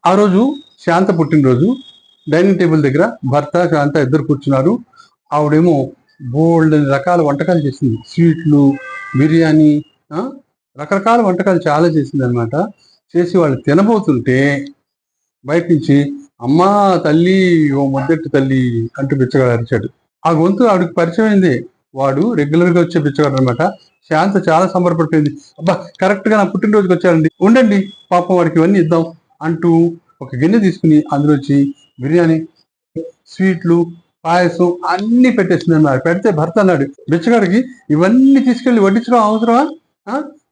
ఆ రోజు శాంత పుట్టినరోజు. డైనింగ్ టేబుల్ దగ్గర భర్త శాంత ఇద్దరు కూర్చున్నారు. ఆవిడేమో బోల్డ్ రకాల వంటకాలు చేసింది. స్వీట్లు, బిర్యానీ, రకరకాల వంటకాలు చాలా చేసింది అనమాట. చేసి వాళ్ళు తినబోతుంటే బయట నుంచి అమ్మా తల్లి ఓ ముద్దెట్టు తల్లి అంటూ బిచ్చగాడు అరిచాడు. ఆ గొంతు ఆవిడకి పరిచయం అయింది. వాడు రెగ్యులర్ గా వచ్చే బిచ్చగాడు అనమాట. శాంత చాలా సంబరపడిపోయింది. అబ్బా, కరెక్ట్ గా నా పుట్టినరోజుకి వచ్చాడండి, ఉండండి పాపం వాడికి ఇవన్నీ ఇద్దాం అంటూ ఒక గిన్నె తీసుకుని అందులోంచి బిర్యానీ, స్వీట్లు, పాయసం అన్ని పెట్టేసింది అన్నమాట. పెడితే భర్త అన్నాడు బిచ్చగాడికి, ఇవన్నీ తీసుకెళ్లి వడ్డించడం అవసరమా?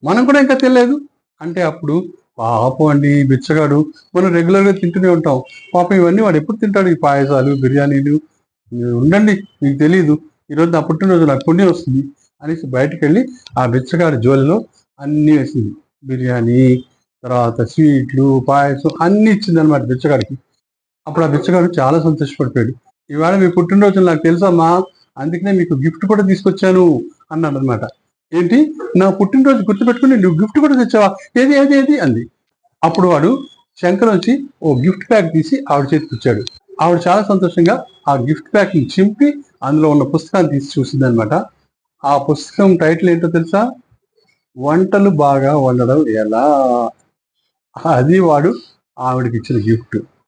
మనం కూడా ఇంకా తెలియలేదు అంటే అప్పుడు పాపం అండి బిచ్చగాడు, మనం రెగ్యులర్ గా తింటూనే ఉంటాం, పాపం ఇవన్నీ వాడు ఎప్పుడు తింటాడు, ఈ పాయసాలు బిర్యానీలు, ఉండండి మీకు తెలియదు, ఈరోజు నా పుట్టినరోజు నాకు పుణ్యం వస్తుంది అనేసి బయటకు వెళ్ళి ఆ బిచ్చగాడి జోలిలో అన్ని వేసింది. బిర్యానీ, తర్వాత స్వీట్లు, పాయసం అన్ని ఇచ్చింది అనమాట బిచ్చగాడికి. అప్పుడు ఆ బిచ్చగాడు చాలా సంతోషపడిపోయాడు. ఇవాళ మీ పుట్టినరోజు నాకు తెలుసమ్మా, అందుకనే మీకు గిఫ్ట్ కూడా తీసుకొచ్చాను అన్నాడు అనమాట. ఏంటి, నా పుట్టినరోజు గుర్తుపెట్టుకుని నువ్వు గిఫ్ట్ కూడా తెచ్చావా, ఏది ఏది ఏది అంది. అప్పుడు వాడు శంకర్ వచ్చి ఓ గిఫ్ట్ ప్యాక్ తీసి ఆవిడ చేతికి ఇచ్చాడు. ఆవిడ చాలా సంతోషంగా ఆ గిఫ్ట్ ప్యాక్ ని చింపి అందులో ఉన్న పుస్తకాన్ని తీసి చూసింది అనమాట. ఆ పుస్తకం టైటిల్ ఏంటో తెలుసా? వంటలు బాగా వండడం ఎలా. అది వాడు ఆవిడకి ఇచ్చిన గిఫ్ట్.